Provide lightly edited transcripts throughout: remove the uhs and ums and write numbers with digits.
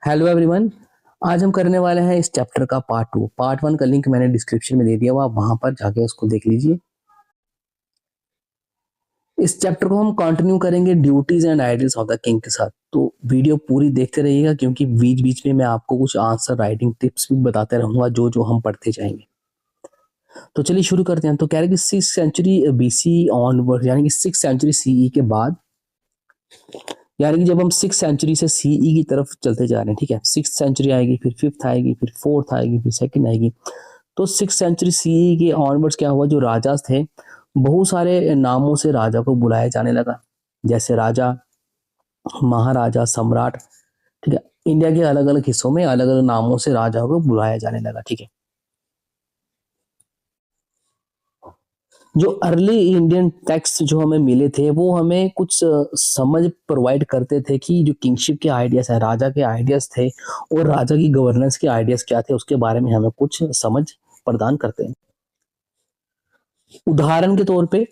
Hello everyone. आज हम करने वाले हैं इस चैप्टर का पार्ट 2। पार्ट 1 का लिंक मैंने डिस्क्रिप्शन में दे दिया हुआ, आप वहां पर जाके उसको देख लीजिए। इस चैप्टर को हम कंटिन्यू करेंगे duties and ideals of the king के साथ। तो वीडियो पूरी देखते रहिएगा क्योंकि बीच बीच में मैं आपको कुछ आंसर राइटिंग टिप्स भी बताते रहूंगा जो जो हम पढ़ते जाएंगे। तो चलिए शुरू करते हैं। तो कह रहे कि 6th सेंचुरी BC ऑनवर्ड, यानी कि 6th सेंचुरी CE के बाद, यानी कि जब हम 6th सेंचुरी से CE की तरफ चलते जा रहे हैं, ठीक है। 6th सेंचुरी आएगी, फिर 5th आएगी, फिर 4th आएगी, फिर 2nd आएगी। तो 6th सेंचुरी CE के ऑनवर्ड्स क्या हुआ, जो राजा थे बहुत सारे नामों से राजा को बुलाया जाने लगा, जैसे राजा, महाराजा, सम्राट, ठीक है। इंडिया के अलग अलग हिस्सों में अलग अलग नामों से राजा को बुलाया जाने लगा, ठीक है। जो अर्ली इंडियन टेक्स्ट जो हमें मिले थे वो हमें कुछ समझ प्रोवाइड करते थे कि जो किंगशिप के आइडियाज है, राजा के आइडियाज थे और राजा की गवर्नेंस के आइडियाज क्या थे, उसके बारे में हमें कुछ समझ प्रदान करते हैं। उदाहरण के तौर पे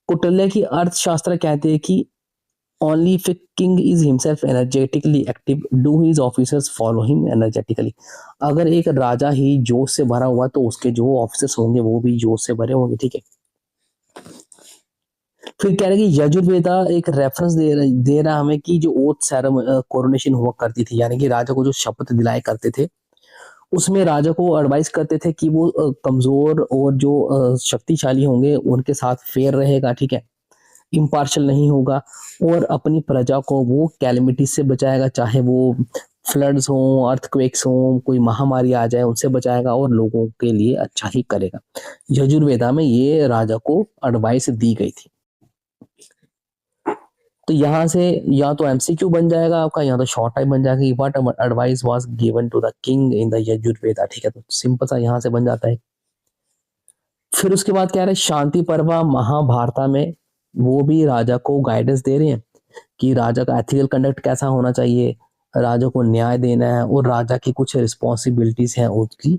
कौटिल्य की अर्थशास्त्र कहते हैं कि only if a king is himself energetically active do his officers follow him energetically। अगर एक राजा ही जोश से भरा हुआ तो उसके जो ऑफिसर्स होंगे वो भी जोश से भरे होंगे, ठीक है। फिर कह रहे कि यजुर्वेदा एक रेफरेंस दे रहा हमें कि जो ओथ कोरोनेशन हुआ करती थी, यानी कि राजा को जो शपथ दिलाए करते थे उसमें राजा को एडवाइस करते थे कि वो कमजोर और जो शक्तिशाली होंगे उनके साथ फेयर रहेगा, ठीक है, इम्पार्शल नहीं होगा और अपनी प्रजा को वो कैलेमिटी से बचाएगा, चाहे वो फ्लड्स हो, अर्थक्वेक्स हो, कोई महामारी आ जाए उनसे बचाएगा और लोगों के लिए अच्छा ही करेगा। यजुर्वेदा में ये राजा को एडवाइस दी गई थी। तो यहाँ से या तो MCQ बन जाएगा आपका, या तो शॉर्ट टाइम बन जाएगा, what advice was given to the king in the Yajurveda, ठीक है। तो सिंपल सा यहाँ से बन जाता है। फिर उसके बाद क्या है, शांति पर्व महाभारता में वो भी राजा को गाइडेंस दे रहे हैं कि राजा का एथिकल कंडक्ट कैसा होना चाहिए, राजा को न्याय देना है और राजा की कुछ रिस्पॉन्सिबिलिटीज हैं उसकी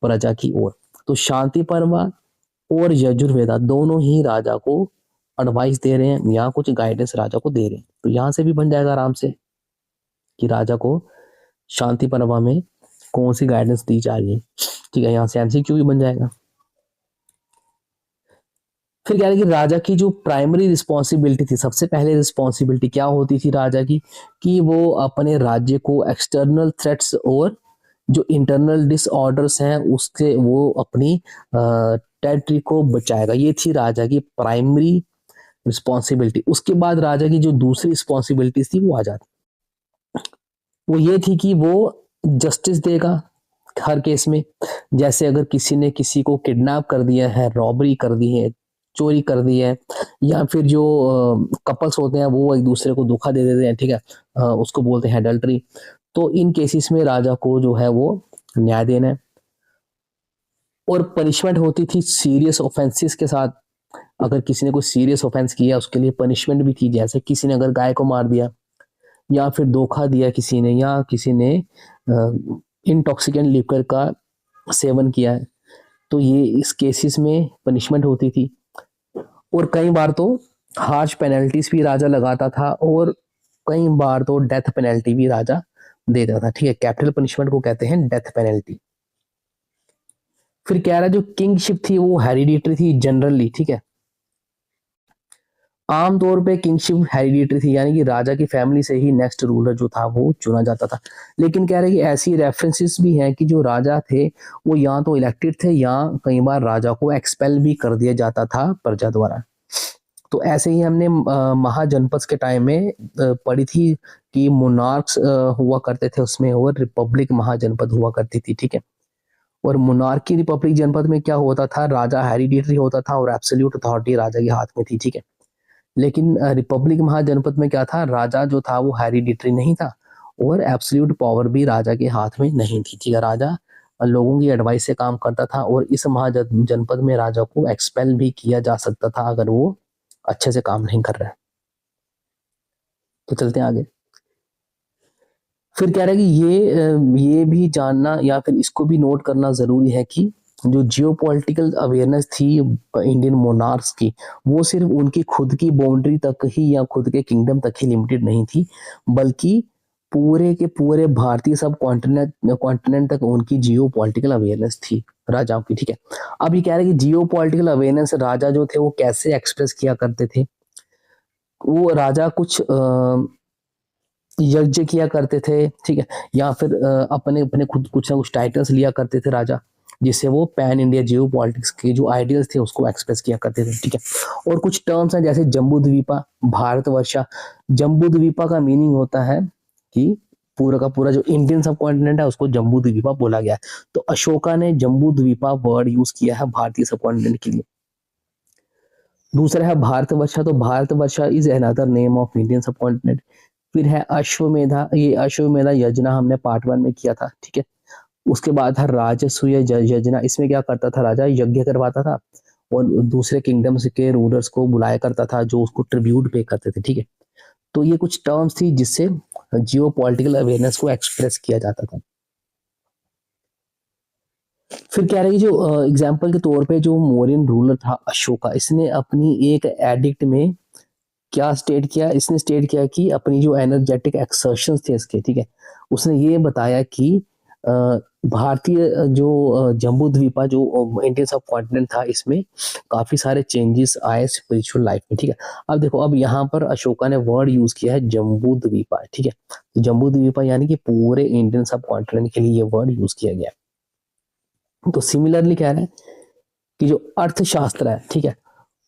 प्रजा की ओर। तो शांति पर्व और यजुर्वेदा दोनों ही राजा को एडवाइस दे रहे हैं या कुछ गाइडेंस राजा को दे रहे हैं। तो यहाँ से भी बन जाएगा आराम से कि राजा को शांति पर्व में कौन सी गाइडेंस दी जा रही है, ठीक है। यहाँ से MCQ भी बन जाएगा। फिर क्या है कि राजा की जो प्राइमरी रिस्पॉन्सिबिलिटी थी, सबसे पहले रिस्पॉन्सिबिलिटी क्या होती थी राजा की, कि वो अपने राज्य को एक्सटर्नल थ्रेट्स और जो इंटरनल डिसऑर्डर्स हैं उससे वो अपनी टेरिटरी को बचाएगा। ये थी राजा की प्राइमरी रिस्पॉन्सिबिलिटी। उसके बाद राजा की जो दूसरी रिस्पॉन्सिबिलिटी थी वो आ जाती, वो ये थी कि वो जस्टिस देगा हर केस में। जैसे अगर किसी ने किसी को किडनैप कर दिया है, रॉबरी कर दी है, चोरी कर दी है, या फिर जो कपल्स होते हैं वो एक दूसरे को धोखा दे देते हैं, ठीक है, उसको बोलते हैं एडल्ट्री। तो इन केसेस में राजा को जो है वो न्याय देना है। और पनिशमेंट होती थी सीरियस ऑफेंसेस के साथ। अगर किसी ने कोई सीरियस ऑफेंस किया उसके लिए पनिशमेंट भी थी, जैसे किसी ने अगर गाय को मार दिया या फिर धोखा दिया किसी ने, या किसी ने इंटॉक्सिकेंट लिकर का सेवन किया है, तो ये इस केसेस में पनिशमेंट होती थी। और कई बार तो हार्श पेनल्टीज भी राजा लगाता था और कई बार तो डेथ पेनल्टी भी राजा देता था, ठीक है। कैपिटल पनिशमेंट को कहते हैं डेथ पेनल्टी। फिर कह रहा है जो किंगशिप थी वो हेरिडिटरी थी जनरली, ठीक है। आमतौर पे किंगशिप हेरिडिटरी थी, यानी कि राजा की फैमिली से ही नेक्स्ट रूलर जो था वो चुना जाता था। लेकिन कह रहे कि ऐसी रेफरेंसेस भी हैं कि जो राजा थे वो या तो इलेक्टेड थे या कई बार राजा को एक्सपेल भी कर दिया जाता था प्रजा द्वारा। तो ऐसे ही हमने महाजनपद के टाइम में पढ़ी थी कि मोनार्क्स हुआ करते थे उसमें, और रिपब्लिक महाजनपद हुआ करती थी, ठीक है। और मोनार्की रिपब्लिक जनपद में क्या होता था, राजा हेरिडिटरी होता था और एब्सोल्यूट अथॉरिटी राजा के हाथ में थी, ठीक है। लेकिन रिपब्लिक महाजनपद में क्या था, राजा जो था वो हेरिडिटरी नहीं था और एब्सोल्यूट पावर भी राजा के हाथ में नहीं थी, ठीक है। राजा लोगों की एडवाइस से काम करता था और इस महाजनपद में राजा को एक्सपेल भी किया जा सकता था अगर वो अच्छे से काम नहीं कर रहा है। तो चलते हैं आगे। फिर कह रहे हैं कि ये भी जानना या फिर इसको भी नोट करना जरूरी है कि जो जियोपॉलिटिकल अवेयरनेस थी इंडियन मोनार्क्स की, वो सिर्फ उनकी खुद की बाउंड्री तक ही या खुद के किंगडम तक ही लिमिटेड नहीं थी, बल्कि पूरे के पूरे भारतीय सब कॉन्टिनेंट कॉन्टिनेंट तक उनकी जियो पॉलिटिकल अवेयरनेस थी राजाओं की, ठीक है। अब ये कह रहे हैं कि जियो पॉलिटिकल अवेयरनेस राजा जो थे वो कैसे एक्सप्रेस किया करते थे। वो राजा कुछ यज्ञ किया करते थे, ठीक है, या फिर अपने अपने खुद कुछ ना कुछ टाइटल्स लिया करते थे राजा, जिससे वो पैन इंडिया जियो पॉलिटिक्स के जो आइडियल्स थे उसको एक्सप्रेस किया करते थे, ठीक है। और कुछ टर्म्स हैं जैसे जम्बू द्वीपा, भारतवर्षा। जम्बू द्वीपा का मीनिंग होता है कि पूरा का पूरा जो इंडियन सब कॉन्टिनेंट है उसको जम्बू द्वीपा बोला गया है। तो अशोका ने जम्बू द्वीपा वर्ड यूज किया है भारतीय सब कॉन्टिनेंट के लिए। दूसरा है भारतवर्षा, तो Bharatvarsha is another name of Indian सब कॉन्टिनेंट। फिर है अश्वमेधा, ये अश्वमेधा यजना हमने पार्ट 1 में किया था, ठीक है। उसके बाद है राजसूय यजना, इसमें क्या करता था राजा, यज्ञ करवाता था और दूसरे किंगडम्स के रूलर्स को बुलाया करता था जो उसको ट्रिब्यूट पे करते थे, ठीक है। तो ये कुछ टर्म्स थी जिससे जियो पॉलिटिकल अवेयरनेस को एक्सप्रेस किया जाता था। फिर कह रहे हैं कि जो एग्जाम्पल के तौर पे जो मौर्यन रूलर था अशोका, इसने अपनी एक एडिक्ट में क्या स्टेट किया, इसने स्टेट किया कि अपनी जो एनर्जेटिक एक्सर्शंस थे इसके, ठीक है, उसने ये बताया कि अ, भारतीय जो जम्बू द्वीपा जो इंडियन सब कॉन्टिनेंट था इसमें काफी सारे चेंजेस आए स्पिरिचुअल लाइफ में, ठीक है। अब देखो, अब यहाँ पर अशोका ने वर्ड यूज किया है जम्बू द्वीपा, ठीक है। तो जम्बू द्वीपा यानी कि पूरे इंडियन सब कॉन्टिनेंट के लिए ये वर्ड यूज किया गया है। तो सिमिलरली कह रहे हैं कि जो अर्थशास्त्र है, ठीक है,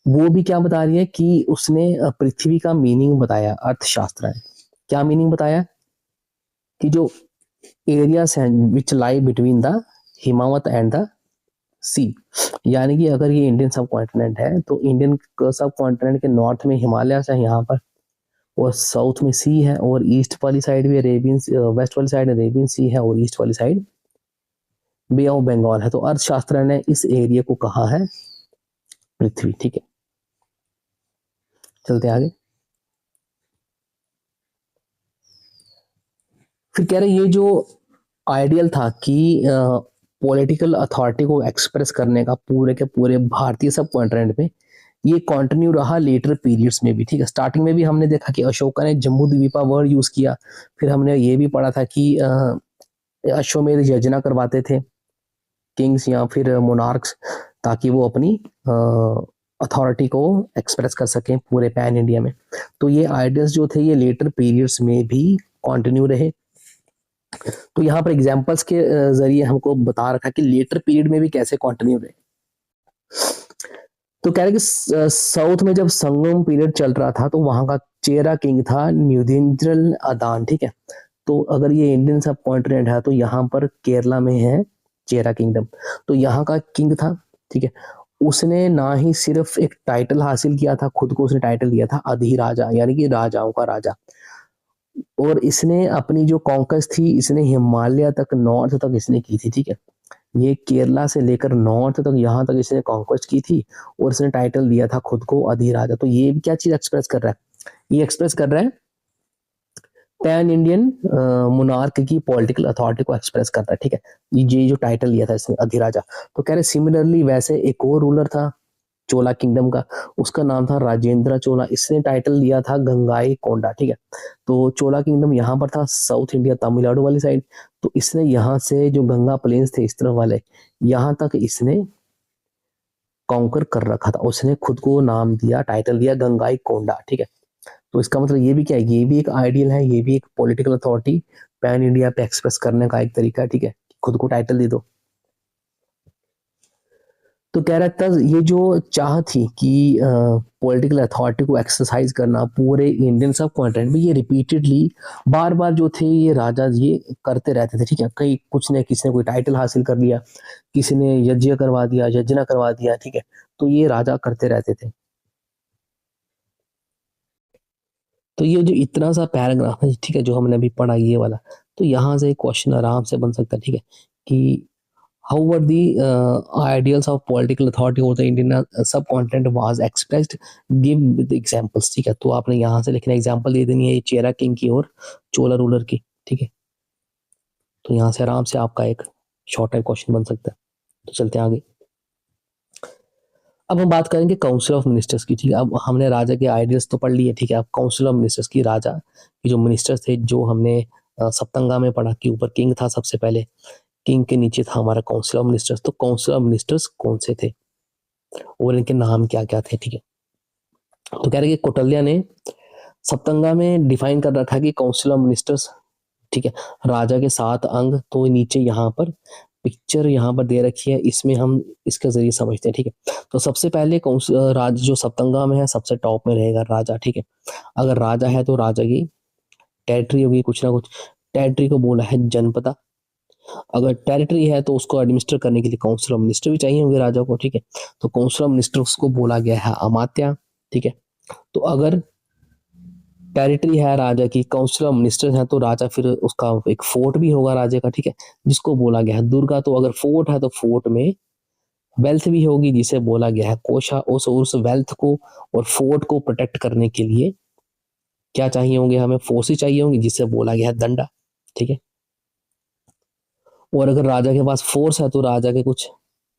वो भी क्या बता रही है कि उसने पृथ्वी का मीनिंग बताया। अर्थशास्त्र है, क्या मीनिंग बताया कि जो एरियाज हैं which lie between the Himavat and the sea, यानी कि अगर ये इंडियन सब कॉन्टिनेंट है तो इंडियन सब कॉन्टिनेंट के नॉर्थ में हिमालय है यहाँ पर, और साउथ में सी है, और ईस्ट वाली साइड भी अरेबियन, वेस्ट वाली साइड अरेबियन सी है, और ईस्ट वाली साइड बे ऑफ बंगाल है। तो अर्थशास्त्र ने इस एरिया को कहा है पृथ्वी, ठीक है। चलते आगे। फिर कह रहे ये जो आइडियल था कि पॉलिटिकल अथॉरिटी को एक्सप्रेस करने का पूरे के पूरे भारतीय सब कॉन्टिनेंट में, ये कंटिन्यू रहा लेटर पीरियड्स में भी, ठीक है। स्टार्टिंग में भी हमने देखा कि अशोका ने जम्बू द्वीपा वर्ड यूज किया। फिर हमने ये भी पढ़ा था कि अश्वमेध यजना करवाते थे किंग्स या फिर मोनार्क्स, ताकि वो अपनी अथॉरिटी को एक्सप्रेस कर सकें पूरे पैन इंडिया में। तो ये आइडियल्स जो थे ये लेटर पीरियड्स में भी कंटिन्यू रहे। तो यहाँ पर एग्जाम्पल्स के जरिए हमको बता रखा कि लेटर पीरियड में भी कैसे कंटिन्यू रहे। तो कह रहे कि साउथ में जब संगम पीरियड चल रहा था तो वहां का चेरा किंग था न्यूदिंद्रल अदान, ठीक है। तो अगर ये इंडियन सब कॉन्टिनेंट है तो यहाँ पर केरला में है चेरा किंगडम। तो यहाँ का किंग था, ठीक है। उसने ना ही सिर्फ एक टाइटल हासिल किया था, खुद को उसने टाइटल दिया था अधिराजा, यानी कि राजाओं का राजा। और इसने अपनी जो कॉन्कस थी इसने हिमालय तक, नॉर्थ तक इसने की थी, ठीक है। ये केरला से लेकर नॉर्थ तक यहाँ तक इसने कॉन्क्वेस्ट की थी, और इसने टाइटल दिया था खुद को अधिराजा। तो ये क्या चीज एक्सप्रेस कर रहा है, ये एक्सप्रेस कर रहा है पैन इंडियन मोनार्क की पॉलिटिकल अथॉरिटी को एक्सप्रेस करता है, ठीक है। ये जो टाइटल लिया था इसने अधिराजा। तो कह रहे सिमिलरली वैसे एक और रूलर था चोला किंगडम का, उसका नाम था राजेंद्र चोला। इसने टाइटल लिया था गंगाई कोंडा, ठीक है। तो चोला किंगडम यहाँ पर था साउथ इंडिया तमिलनाडु वाली साइड। तो इसने यहाँ से जो गंगा प्लेन्स थे इस तरफ वाले, यहाँ तक इसने कॉन्कर कर रखा था। उसने खुद को नाम दिया, टाइटल दिया गंगाई कोंडा, ठीक है। तो इसका मतलब ये भी क्या है, ये भी एक आइडियल है, ये भी एक पॉलिटिकल अथॉरिटी पैन इंडिया पे एक्सप्रेस करने का एक तरीका है, ठीक है। खुद को टाइटल दे दो। तो कह रहा था ये जो चाह थी कि पॉलिटिकल अथॉरिटी को एक्सरसाइज करना पूरे इंडियन सब कॉन्टिनेंट में, ये रिपीटेडली बार बार जो थे ये राजा ये करते रहते थे, ठीक है। कई कुछ ने किसी ने कोई टाइटल हासिल कर लिया, किसी ने यज्ञ करवा दिया, यज्ञ करवा दिया, ठीक है। तो ये राजा करते रहते थे। तो ये जो इतना सा पैराग्राफ है, ठीक है, जो हमने अभी पढ़ा ये वाला, तो यहाँ से क्वेश्चन आराम से बन सकता है, ठीक है, कि how were the ideals of political authority over the Indian subcontinent was expressed, give with examples, ठीक है। तो आपने यहाँ से लिखना एग्जाम्पल दे देनी है चेरा किंग की और चोला रूलर की, ठीक है। तो यहाँ से आराम से आपका एक शॉर्ट टाइप क्वेश्चन बन सकता है। तो चलते हैं आगे। अब हम बात करेंगे काउंसिल ऑफ मिनिस्टर्स की, ठीक है। अब हमने राजा के आइडियल्स तो पढ़ लिए, ठीक है। अब काउंसिल ऑफ मिनिस्टर्स की, राजा के जो मिनिस्टर्स थे जो हमने सप्तंगा में पढ़ा कि ऊपर किंग था सबसे पहले, किंग के नीचे था हमारा काउंसिल ऑफ मिनिस्टर्स। तो काउंसिल ऑफ मिनिस्टर्स कौन से थे और इनके नाम क्या क्या थे, ठीक है। तो कह रहे कि कौटिल्य ने सप्तंगा में डिफाइन कर रखा है कि काउंसिल ऑफ मिनिस्टर्स, ठीक है, राजा के 7 अंग। तो नीचे यहाँ पर पिक्चर यहाँ पर दे रखी है, इसमें हम इसके जरिए समझते हैं, ठीक है। तो सबसे पहले राज जो सप्तंगा में है सबसे टॉप में रहेगा राजा, ठीक है। अगर राजा है तो राजा की टेरिटरी होगी, कुछ ना कुछ टेरिटरी को बोला है जनपदा। अगर टेरिटरी है तो उसको एडमिनिस्टर करने के लिए काउंसिल ऑफ मिनिस्टर भी चाहिए होंगे राजा को, ठीक है। तो काउंसिल ऑफ मिनिस्टर्स को बोला गया है अमात्या, ठीक है। तो अगर टेरिटरी है राजा की, काउंसिल ऑफ मिनिस्टर है, तो राजा फिर उसका एक फोर्ट भी होगा राजा का, ठीक है, जिसको बोला गया है दुर्गा। तो अगर फोर्ट है तो फोर्ट में वेल्थ भी होगी, जिसे बोला गया है कोशा। उस वेल्थ को और फोर्ट को प्रोटेक्ट करने के लिए क्या चाहिए होंगे, हमें फोर्सेस चाहिए होंगी, जिसे बोला गया है दंडा, ठीक है। और अगर राजा के पास फोर्स है तो राजा के कुछ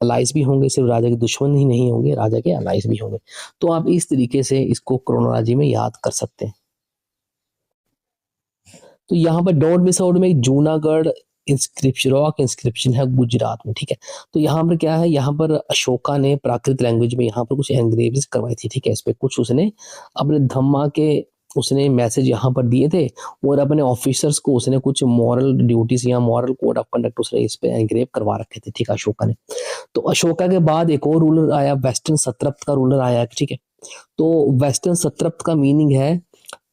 अलाइज भी होंगे, सिर्फ राजा के दुश्मन ही नहीं होंगे, राजा के अलाइज भी होंगे। तो आप इस तरीके से इसको क्रोनोलॉजी में याद कर सकते हैं। तो यहाँ पर डोंट मिस आउट में एक जूनागढ़ इंस्क्रिप्शन, रॉक इंस्क्रिप्शन है गुजरात में, ठीक है। तो यहाँ पर क्या है, यहाँ पर अशोका ने प्राकृत लैंग्वेज में यहाँ पर कुछ एंग्रेविंग करवाई थी, ठीक है। इस पे कुछ उसने अपने धम्मा के उसने मैसेज यहाँ पर दिए थे, और अपने ऑफिसर्स को उसने कुछ मॉरल ड्यूटीज या मॉरल कोड ऑफ कंडक्ट उसने इस पे एंग्रेव करवा रखे थे, ठीक है, अशोका ने। तो अशोका के बाद एक और रूलर आया, वेस्टर्न सत्रप्त का रूलर आया, ठीक है। तो वेस्टर्न सत्रप्त का मीनिंग है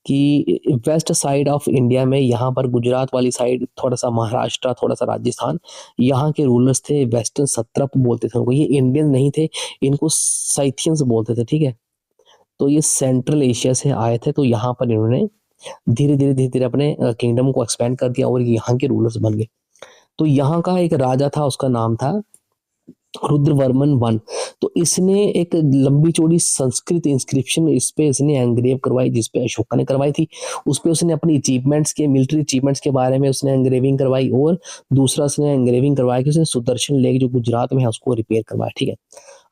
कि वेस्ट साइड ऑफ इंडिया में, यहाँ पर गुजरात वाली साइड, थोड़ा सा महाराष्ट्र, थोड़ा सा राजस्थान, यहाँ के रूलर्स थे वेस्टर्न सत्रप बोलते थे उनको। ये इंडियन नहीं थे, इनको साइथियंस बोलते थे, ठीक है। तो ये सेंट्रल एशिया से आए थे। तो यहाँ पर इन्होंने धीरे धीरे अपने किंगडम को एक्सपेंड कर दिया और यहाँ के रूलर्स बन गए। तो यहाँ का एक राजा था, उसका नाम था रुद्रवर्मन वन। तो इसने एक लंबी चौड़ी संस्कृत इंस्क्रिप्शन इस पे इसने एंग्रेव करवाई, जिसपे अशोका ने करवाई थी। उस पे उसने अपनी अचीवमेंट्स के, मिलिट्री अचीवमेंट्स के बारे में उसने एंग्रेविंग करवाई, और दूसरा उसने एंग्रेविंग करवाया कि उसने सुदर्शन लेक जो गुजरात में है उसको रिपेयर करवाया, ठीक है।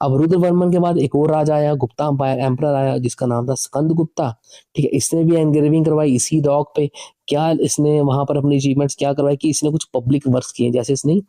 अब रुद्रवर्मन के बाद एक और राजा आया, गुप्ता अंपायर एम्परर आया, जिसका नाम था स्कंद गुप्ता, ठीक है। इसने भी एंग्रेविंग करवाई इसी रॉक पे। क्या इसने वहां पर अपनी अचीवमेंट्स क्या करवाई कि इसने कुछ पब्लिक वर्क्स किए, जैसे इसने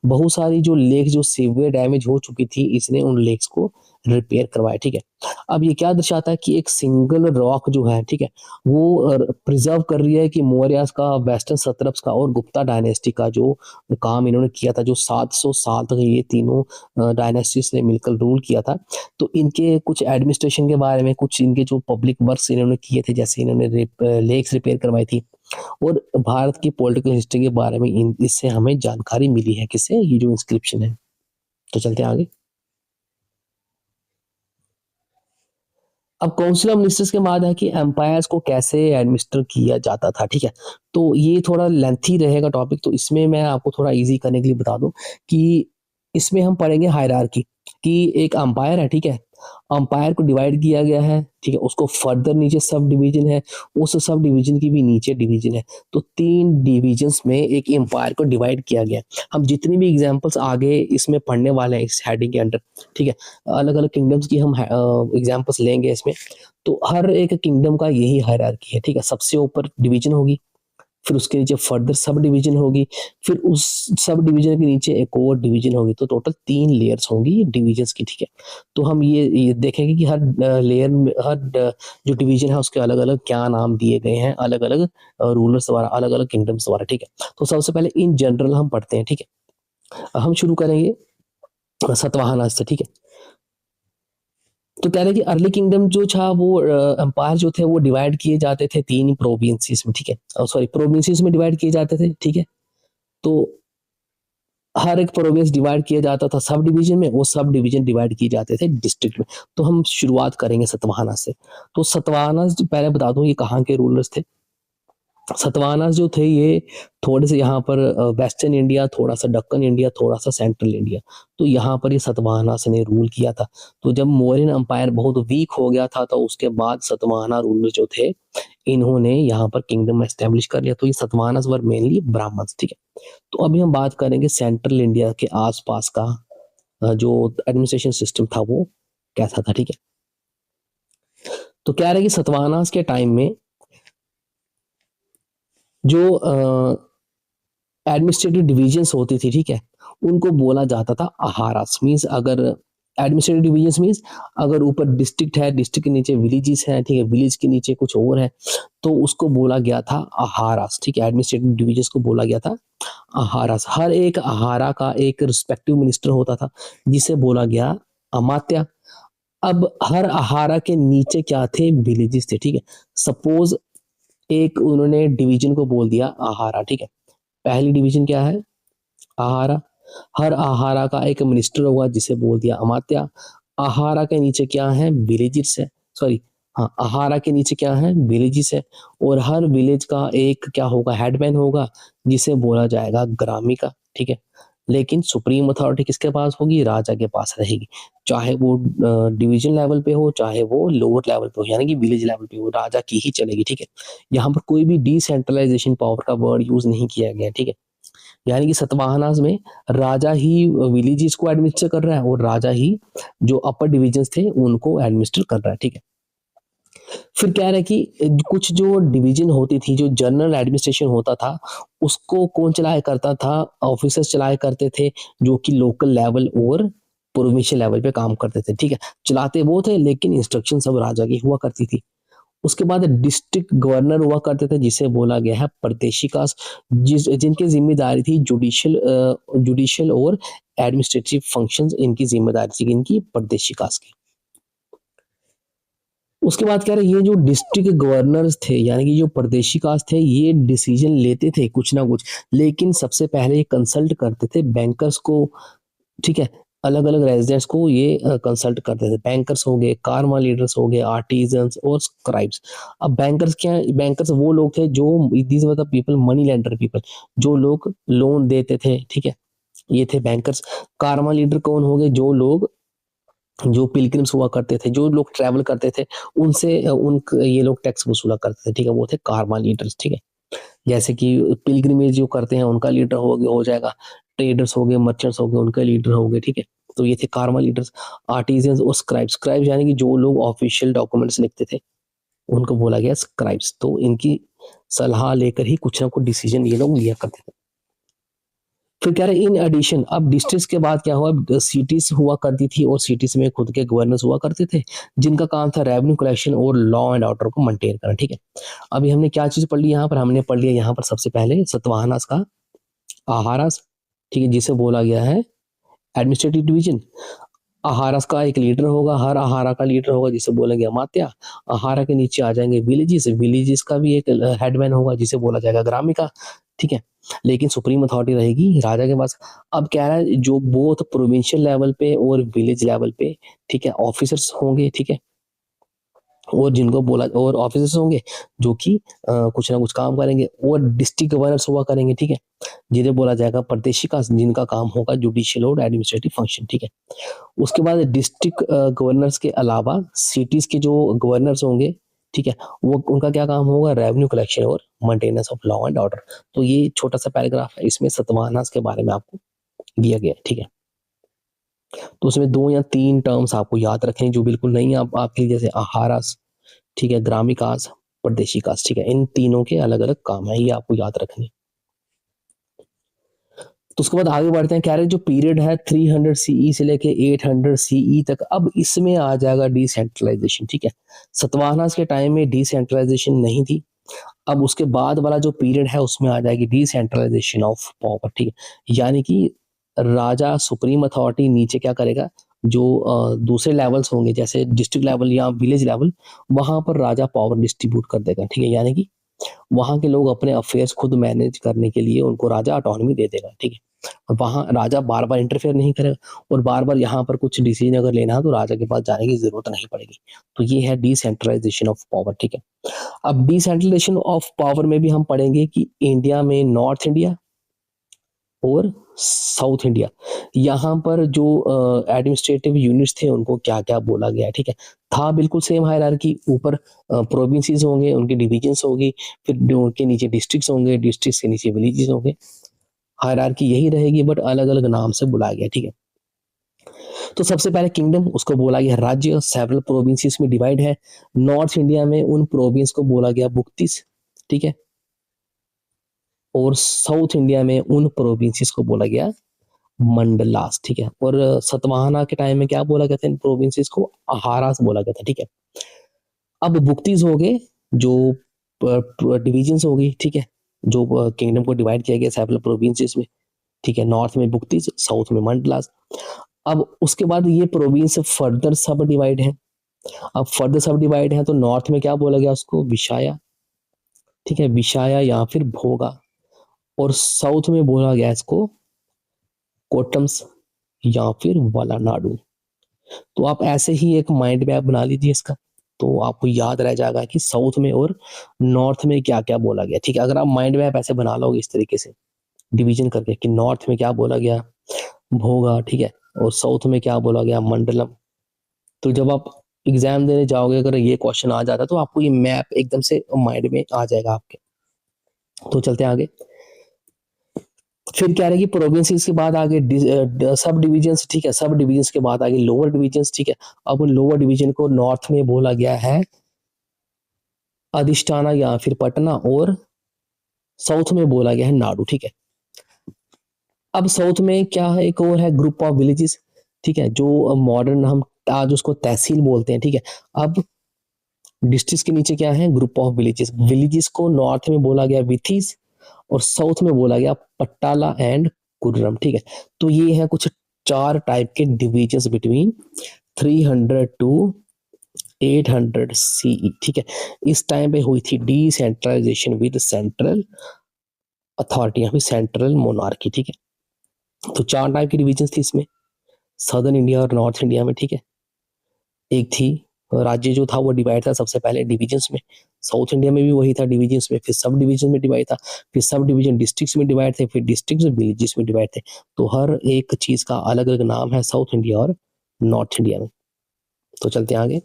बहुत सारी जो लेक जो सीवियर डैमेज हो चुकी थी, इसने उन लेक्स को रिपेयर करवाया, ठीक है। अब ये क्या दर्शाता है कि एक सिंगल रॉक जो है, ठीक है, वो प्रिजर्व कर रही है कि मौर्य का, वेस्टर्न सत्रप्स का और गुप्ता डायनेस्टी का जो काम इन्होंने किया था, जो 700 साल तक ये तीनों डायनेस्टीज ने मिलकर रूल किया था। तो इनके कुछ एडमिनिस्ट्रेशन के बारे में, कुछ इनके जो पब्लिक वर्क्स इन्होंने किए थे, जैसे इन्होंने लेक्स रिपेयर करवाई थी, और भारत की पॉलिटिकल हिस्ट्री के बारे में इससे हमें जानकारी मिली है, किससे, ये जो इंस्क्रिप्शन है। तो चलते हैं आगे। अब काउंसिल ऑफ मिनिस्टर्स के बाद है कि एम्पायर्स को कैसे एडमिनिस्टर किया जाता था, ठीक है। तो ये थोड़ा लेंथी रहेगा टॉपिक, तो इसमें मैं आपको थोड़ा इजी करने के लिए बता दूं कि इसमें हम पढ़ेंगे हायरार्की, कि एक अंपायर है, ठीक है। अंपायर को डिवाइड किया गया है, ठीक है, उसको फर्दर नीचे सब डिवीजन है, उस सब डिवीजन की भी नीचे डिवीजन है। तो 3 डिविजन्स में एक एम्पायर को डिवाइड किया गया। हम जितनी भी एग्जांपल्स आगे इसमें पढ़ने वाले हैं इस हेडिंग के अंडर, ठीक है, अलग अलग किंगडम्स की हम एग्जांपल्स लेंगे इसमें। तो हर एक किंगडम का यही हायरार्की है, ठीक है। सबसे ऊपर डिवीजन होगी, फिर उसके नीचे फर्दर सब डिवीजन होगी, फिर उस सब डिवीजन के नीचे एक और डिवीजन होगी। तो टोटल 3 लेयर्स होंगी डिवीजन्स की, ठीक है। तो हम ये देखेंगे कि हर लेयर में, हर जो डिवीजन है उसके अलग अलग क्या नाम दिए गए हैं, अलग अलग रूलर्स द्वारा, अलग अलग किंगडम्स द्वारा, ठीक है। तो सबसे पहले इन जनरल हम पढ़ते हैं, ठीक है। हम शुरू करेंगे सतवाहना से, ठीक है। तो कह रहे हैं कि अर्ली किंगडम जो था वो एम्पायर जो थे वो डिवाइड किए जाते थे 3 प्रोविंसेस में, ठीक है, सॉरी प्रोविंसेस में डिवाइड किए जाते थे, ठीक है। तो हर एक प्रोविंस डिवाइड किया जाता था सब डिवीजन में, वो सब डिवीजन डिवाइड किए जाते थे डिस्ट्रिक्ट में। तो हम शुरुआत करेंगे सतवाहना से। तो सतवाहना पहले बता दूं ये कहाँ के रूलर्स थे। सतवाहनास जो थे ये थोड़े से यहाँ पर वेस्टर्न इंडिया, थोड़ा सा दक्कन इंडिया, थोड़ा सा सेंट्रल इंडिया, तो यहाँ पर ये सतवाहनास ने रूल किया था। तो जब मौर्यन अंपायर बहुत वीक हो गया था, तो उसके बाद सतवाहना रूलर जो थे इन्होंने यहाँ पर किंगडम एस्टेब्लिश कर लिया। तो ये सतवाहनास वर मेनली ब्राह्मण्स, ठीक है। तो अभी हम बात करेंगे सेंट्रल इंडिया के आसपास का जो एडमिनिस्ट्रेशन सिस्टम था वो कैसा था, ठीक है। तो क्या रहा कि सतवाहनास के टाइम में जो एडमिनिस्ट्रेटिव डिविजन्स होती थी, ठीक है, उनको बोला जाता था आहारास। मीन्स अगर एडमिनिस्ट्रेटिव डिविजन्स मीन्स अगर ऊपर डिस्ट्रिक्ट है, डिस्ट्रिक्ट के नीचे विलेजेस हैं, ठीक है, विलेज के नीचे कुछ और है, तो उसको बोला गया था आहारास, ठीक है, एडमिनिस्ट्रेटिव डिविजन्स को बोला गया था आहारास। हर एक आहारा का एक रिस्पेक्टिव मिनिस्टर होता था जिसे बोला गया अमात्या। अब हर आहारा के नीचे क्या थे, विलेजेस थे, ठीक है। सपोज एक उन्होंने डिवीजन को बोल दिया आहारा, ठीक है। पहली डिवीजन क्या है, आहारा। हर आहारा का एक मिनिस्टर होगा जिसे बोल दिया अमात्या। आहारा के नीचे क्या है, विलेजेस है, सॉरी, हाँ, आहारा के नीचे क्या है, विलेजेस है। और हर विलेज का एक क्या होगा, हेडमैन होगा जिसे बोला जाएगा ग्रामिका, ठीक है। लेकिन सुप्रीम अथॉरिटी किसके पास होगी, राजा के पास रहेगी। चाहे वो डिवीजन लेवल पे हो, चाहे वो लोअर लेवल पे हो, यानी कि विलेज लेवल पे हो, राजा की ही चलेगी, ठीक है। यहाँ पर कोई भी डिसेंट्रलाइजेशन पावर का वर्ड यूज नहीं किया गया, ठीक है। यानी कि सतवाहनास में राजा ही विलेजेस को एडमिनिस्टर कर रहा है और राजा ही जो अपर डिविजन्स थे उनको एडमिनिस्टर कर रहा है, ठीक है। फिर क्या है कि कुछ जो डिवीजन होती थी, जो जनरल एडमिनिस्ट्रेशन होता था, उसको कौन चलाया करता था, ऑफिसर्स चलाया करते थे जो कि लोकल लेवल और प्रोविंशियल लेवल पे काम करते थे, ठीक है। चलाते वो थे लेकिन इंस्ट्रक्शन सब राजा की हुआ करती थी। उसके बाद डिस्ट्रिक्ट गवर्नर हुआ करते थे जिसे बोला गया है प्रदेशिकास, जिनकी जिम्मेदारी थी जुडिशियल और एडमिनिस्ट्रेटिव फंक्शंस, इनकी जिम्मेदारी थी इनकी प्रदेशिकास की। उसके बाद क्या है, ये जो डिस्ट्रिक्ट गवर्नर्स थे यानी कि जो प्रदेशिकास थे, ये डिसीजन लेते थे कुछ ना कुछ, लेकिन सबसे पहले ये कंसल्ट करते थे बैंकर्स को, ठीक है। अलग अलग रेजिडेंट्स को ये कंसल्ट करते थे। बैंकर्स हो गए, कारमा लीडर्स हो गए, आर्टिजन्स और स्क्राइब्स। अब बैंकर्स क्या है, बैंकर्स वो लोग थे जो these were the people, money lender people, जो लोग लोन देते थे, ठीक है, ये थे बैंकर्स। कारमा लीडर कौन हो गए, जो लोग, जो पिलग्रिम्स हुआ करते थे, जो लोग ट्रैवल करते थे, उनसे उन ये लोग टैक्स वसूला करते थे, ठीक है, वो थे कारमा लीडर्स, ठीक है। जैसे कि पिलग्रिमेज जो करते हैं उनका लीडर हो जाएगा, ट्रेडर्स हो गए, मर्चेंट्स हो गए, उनका लीडर हो गए, ठीक है। तो ये थे कार्मा लीडर्स। आर्टिजन्स और स्क्राइब्स, स्क्राइब्स यानी कि जो लोग ऑफिशियल डॉक्यूमेंट्स लिखते थे उनको बोला गया स्क्राइब्स। तो इनकी सलाह लेकर ही कुछ ना कुछ डिसीजन ये लोग लिया करते थे। फिर कह रहे इन एडिशन, अब डिस्ट्रिक्ट्स के बाद क्या हुआ, सिटीज हुआ करती थी और सिटीज में खुद के गवर्नर्स हुआ करते थे जिनका काम था रेवेन्यू कलेक्शन और लॉ एंड ऑर्डर को मेंटेन करना, ठीक है। अभी हमने क्या चीज पढ़ ली यहाँ पर, हमने पढ़ लिया यहाँ पर सबसे पहले सतवाहनास का आहारास, ठीक है, जिसे बोला गया है एडमिनिस्ट्रेटिव डिवीजन। आहारस का एक लीडर होगा, हर आहारा का लीडर होगा जिसे बोलेंगे अमात्या। आहारा के नीचे आ जाएंगे विलेजेस, विलेजेस का भी एक हेडमैन होगा जिसे बोला जाएगा ग्रामिका, ठीक है। लेकिन सुप्रीम अथॉरिटी रहेगी राजा के पास। अब क्या है, जो बोथ प्रोविंशियल लेवल पे और विलेज लेवल पे, ठीक है, ऑफिसर्स होंगे, ठीक है, और जिनको बोला, और ऑफिसर्स होंगे जो कि कुछ ना कुछ काम करेंगे, और डिस्ट्रिक्ट गवर्नर्स हुआ करेंगे, ठीक है, जिन्हें बोला जाएगा प्रदेशिका, जिनका काम होगा जुडिशियल और एडमिनिस्ट्रेटिव फंक्शन, ठीक है। उसके बाद डिस्ट्रिक्ट गवर्नर्स के अलावा सिटीज के जो गवर्नर्स होंगे, ठीक है, वो उनका क्या काम होगा, रेवेन्यू कलेक्शन और maintenance of law and order. तो ये छोटा सा पैराग्राफ है, इसमें सतवाहनास के बारे में आपको दिया गया है, ठीक है। तो उसमें 2 या 3 टर्म्स आपको याद रखें जो बिल्कुल नहीं, आप आपके लिए, जैसे आहारास, ठीक है, ग्रामिकास, प्रदेशिकास, ठीक है, इन तीनों के अलग अलग काम है, ये आपको याद रखने। तो उसके बाद आगे बढ़ते हैं, कह रहे जो पीरियड है 300 सीई से लेके 800 सीई तक, अब इसमें आ जाएगा डिसेंट्रलाइजेशन, ठीक है। सतवाहनास के टाइम में डिसेंट्रलाइजेशन नहीं थी। अब उसके बाद वाला जो पीरियड है उसमें आ जाएगी डिसेंट्रलाइजेशन ऑफ पावर, ठीक है। यानी कि राजा सुप्रीम अथॉरिटी नीचे क्या करेगा, जो दूसरे लेवल्स होंगे जैसे डिस्ट्रिक्ट लेवल या विलेज लेवल, वहां पर राजा पावर डिस्ट्रीब्यूट कर देगा, ठीक है। यानी कि वहां के लोग अपने अफेयर्स खुद मैनेज करने के लिए उनको राजा ऑटोनॉमी दे देगा, ठीक है। और वहां राजा बार बार इंटरफेयर नहीं करेगा, और बार बार यहाँ पर कुछ डिसीजन अगर लेना है तो राजा के पास जाने की जरूरत नहीं पड़ेगी। तो ये है डिसेंट्रलाइजेशन ऑफ पावर, ठीक है। अब डिसेंट्रलाइजेशन ऑफ पावर में भी हम पढ़ेंगे कि इंडिया में नॉर्थ इंडिया और साउथ इंडिया, यहाँ पर जो एडमिनिस्ट्रेटिव यूनिट्स थे उनको क्या क्या बोला गया है, ठीक है। था बिल्कुल सेम हायरार्की, ऊपर प्रोविंसेस होंगे, उनकी डिविजन्स होगी, फिर उनके नीचे डिस्ट्रिक्ट्स होंगे, डिस्ट्रिक्ट्स के नीचे विलेजेस होंगे। हायरार्की यही रहेगी बट अलग अलग नाम से बुलाया गया, ठीक है। तो सबसे पहले किंगडम, उसको बोला गया राज्य, सेवरल प्रोविंसेस में डिवाइड है। नॉर्थ इंडिया में उन प्रोविंस को बोला गया बुक्तिस, ठीक है। और साउथ इंडिया में उन प्रोविंसेस को बोला गया मंडलास, ठीक है। और सतवाहना के टाइम में क्या बोला गया था इन प्रोविंसेस को? आहारास बोला गया था, ठीक है। अब बुक्तीज हो गए, जो डिविजन्स हो गई, ठीक है, जो किंगडम को डिवाइड किया गया सेवरल प्रोविंसेस में, ठीक है। नॉर्थ में बुक्तीज, साउथ में मंडलास। अब उसके बाद ये प्रोविंस फर्दर सब डिवाइड है। अब फर्दर सब डिवाइड है तो नॉर्थ में क्या बोला गया उसको? विशाया, ठीक है, विशाया या फिर भोगा। और साउथ में बोला गया इसको कोटम्स या फिर वलानाडु। तो आप ऐसे ही एक माइंड मैप बना लीजिए इसका, तो आपको याद रह जाएगा कि साउथ में और नॉर्थ में क्या क्या बोला गया, ठीक है। अगर आप माइंड मैप ऐसे बना लोगे इस तरीके से डिवीजन करके कि नॉर्थ में क्या बोला गया? भोगा, ठीक है, और साउथ में क्या बोला गया? मंडलम। तो जब आप एग्जाम देने जाओगे अगर ये क्वेश्चन आ जाता तो आपको ये मैप एकदम से माइंड में आ जाएगा आपके। तो चलते हैं आगे। फिर क्या रहेगी? प्रोविंसेस के बाद आगे सब डिविजन्स, ठीक है। सब डिविजन्स के बाद आगे लोअर डिविजन्स, ठीक है। अब लोअर डिवीजन को नॉर्थ में बोला गया है अधिष्ठाना या फिर पटना, और साउथ में बोला गया है नाडु, ठीक है। अब साउथ में क्या है? एक और है ग्रुप ऑफ विलेजेस, ठीक है, जो मॉडर्न हम आज उसको तहसील बोलते हैं, ठीक है। अब डिस्ट्रिक्ट के नीचे क्या है? Group of villages. विलेजेस को नॉर्थ में बोला गया विथीस और साउथ में बोला गया पट्टाला एंड कुर्रम, ठीक है। तो ये है कुछ 4 टाइप के डिविजन्स बिटवीन 300 टू 800 सीई, ठीक है। इस टाइम पे हुई थी डिसेंट्रलाइजेशन विद सेंट्रल अथॉरिटी या फिर सेंट्रल मोनार्की, ठीक है। तो 4 टाइप की डिविजन्स थी इसमें, सदर्न इंडिया और नॉर्थ इंडिया में, ठीक है। एक थी राज्य जो था वो डिवाइड था सबसे पहले डिविजन्स में, साउथ इंडिया में भी वही था डिविजन्स में, फिर सब डिवीजन में डिवाइड था, फिर सब डिवीजन डिस्ट्रिक्ट्स में डिवाइड थे, फिर डिस्ट्रिक्ट्स विलेजेस में डिवाइड थे। तो हर एक चीज का अलग अलग नाम है साउथ इंडिया और नॉर्थ इंडिया में। तो चलते हैं आगे।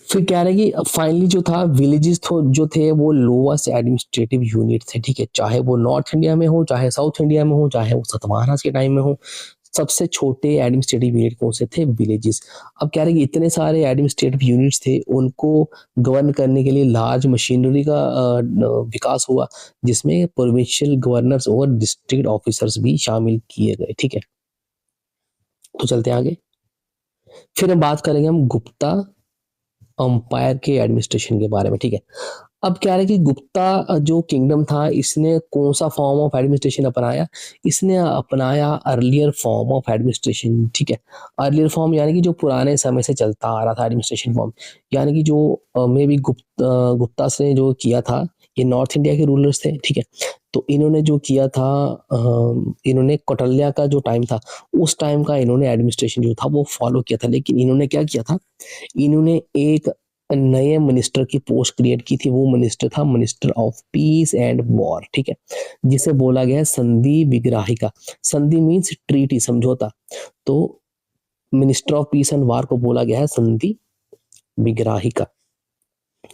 फिर क्या रहा कि फाइनली जो था विलेजेस जो थे वो लोएस्ट एडमिनिस्ट्रेटिव यूनिट थे, ठीक है। चाहे वो नॉर्थ इंडिया में हो, चाहे साउथ इंडिया में हो, चाहे वो सतवाहना के टाइम में हो, सबसे छोटे एडमिनिस्ट्रेटिव यूनिट कौन से थे? विलेजेस। अब क्या रहे कि इतने सारे एडमिनिस्ट्रेटिव यूनिट्स थे, उनको गवर्न करने के लिए लार्ज मशीनरी का विकास हुआ, जिसमें प्रोविंशियल गवर्नर्स और डिस्ट्रिक्ट ऑफिसर्स भी शामिल किए गए, ठीक है। तो चलते हैं आगे। फिर हम बात करेंगे हम गुप्ता अंपायर के एडमिनिस्ट्रेशन के बारे में, ठीक है। अब क्या है कि गुप्ता जो किंगडम था इसने कौन सा फॉर्म ऑफ एडमिनिस्ट्रेशन अपनाया? इसने अपनाया अर्लियर फॉर्म ऑफ एडमिनिस्ट्रेशन, ठीक है। अर्लियर फॉर्म यानी कि जो पुराने समय से चलता आ रहा था एडमिनिस्ट्रेशन फॉर्म, यानी कि जो मे बी गुप्ता से जो किया था, ये नॉर्थ इंडिया के रूलर्स थे, ठीक है। तो इन्होंने जो किया था, इन्होंने कौटिल्य का जो टाइम था उस टाइम का इन्होंने एडमिनिस्ट्रेशन जो था वो फॉलो किया था। लेकिन इन्होंने क्या किया था? इन्होंने एक नए मिनिस्टर की पोस्ट क्रिएट की थी, वो मिनिस्टर था minister of peace and war, ठीक है, जिसे बोला गया है संधि विग्राहिका। संधि मीन्स ट्रीटी, समझौता। तो minister of peace and war को बोला गया है संधि विग्राहिका,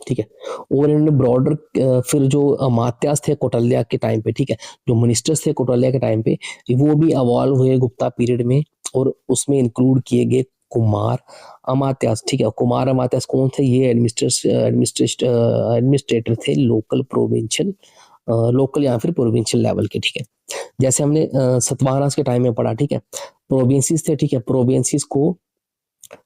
ठीक है। और इन्होंने ब्रॉडर फिर जो अमात्यास थे कौटिल्य के टाइम पे, ठीक है, जो मिनिस्टर्स थे कौटिल्य के टाइम पे, वो भी अवॉल्व हुए गुप्ता पीरियड में, और उसमें इंक्लूड किए गए कुमार अमात्यास, ठीक है। कुमार अमात्यास कौन थे? ये एडमिनिस्ट्रेटर थे लोकल प्रोविंशियल, लोकल या फिर प्रोविंशियल लेवल के, ठीक है। जैसे हमने सतवाहनास के टाइम में पढ़ा, ठीक है, प्रोविंसेस थे, ठीक है। प्रोविंसेस को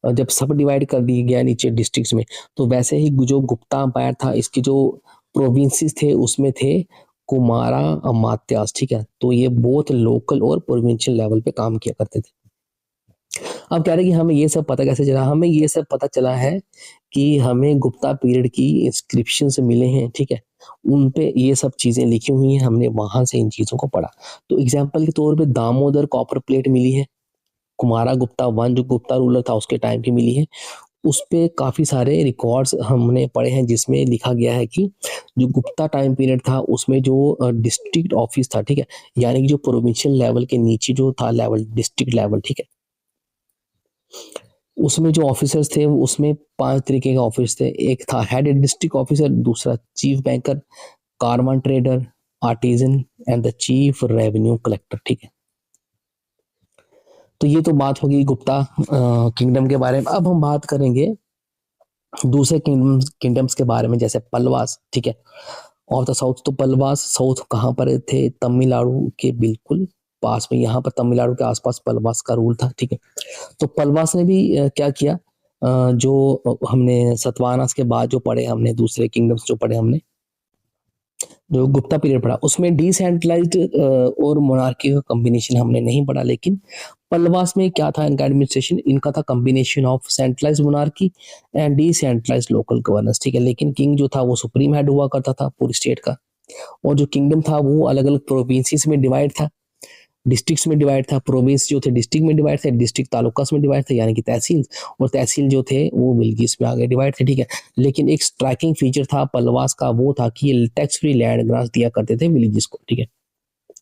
जब सब डिवाइड कर दिया गया नीचे डिस्ट्रिक्ट्स में, तो वैसे ही जो गुप्ता अंपायर था इसके जो प्रोविंसेस थे उसमें थे कुमारा अमात्यास, ठीक है। तो ये बहुत लोकल और प्रोविंशियल लेवल पे काम किया करते थे। अब कह रहे कि हमें ये सब पता कैसे चला? हमें ये सब पता चला है कि हमें गुप्ता पीरियड की इंस्क्रिप्शन मिले हैं, ठीक है। उन पे ये सब चीजें लिखी हुई हैं, हमने वहां से इन चीजों को पढ़ा। तो एग्जाम्पल के तौर पे दामोदर कॉपर प्लेट मिली है, कुमारा गुप्ता वन जो गुप्ता रूलर था उसके टाइम की मिली है। उस पे काफी सारे रिकॉर्ड्स हमने पढ़े हैं, जिसमें लिखा गया है कि जो गुप्ता टाइम पीरियड था उसमें जो डिस्ट्रिक्ट ऑफिस था, ठीक है, यानी कि जो प्रोविंशियल लेवल के नीचे जो था लेवल, डिस्ट्रिक्ट लेवल, ठीक है, उसमें जो ऑफिसर्स थे उसमें 5 तरीके के ऑफिस थे। एक था हेड डिस्ट्रिक्ट ऑफिसर, दूसरा chief banker, caravan trader, artisan and the chief revenue collector, ठीक है। तो ये तो बात होगी गुप्ता किंगडम के बारे में। अब हम बात करेंगे दूसरे किंगडम्स के बारे में, जैसे पल्लवास, ठीक है। Of the south. तो पल्लवास साउथ कहाँ पर थे? तमिलनाडु के बिल्कुल पास में, यहाँ पर तमिलनाडु के आसपास पल्लवास का रूल था, ठीक है। तो पल्लवास ने भी क्या किया, जो हमने सतवाहनास के बाद जो पढ़े, हमने दूसरे किंगडम्स जो पढ़े हमने, जो गुप्ता पीरियड पढ़ा, उसमें डिसेंट्रलाइज्ड और मोनार्की का कॉम्बिनेशन हमने नहीं पढ़ा, लेकिन पल्लवास में क्या था इनका एडमिनिस्ट्रेशन, इनका था combination of centralised monarchy and decentralised local governance, ठीक है। लेकिन किंग जो था वो सुप्रीम हेड हुआ करता था पूरी स्टेट का, और जो किंगडम था वो अलग अलग प्रोविंसेस में डिवाइड था, डिस्ट्रिक्ट्स में डिवाइड था, प्रोविंस जो थे डिस्ट्रिक्ट में डिवाइड थे, डिस्ट्रिक्ट तालुकास में डिवाइड थे यानी कि तहसील, और तहसील जो थे वो विलेजेस में आगे डिवाइड थे, ठीक है। लेकिन एक स्ट्राइकिंग फीचर था पल्लवास का, वो था कि ये टैक्स फ्री लैंड ग्रांट्स दिया करते थे विलेजेस को, ठीक है।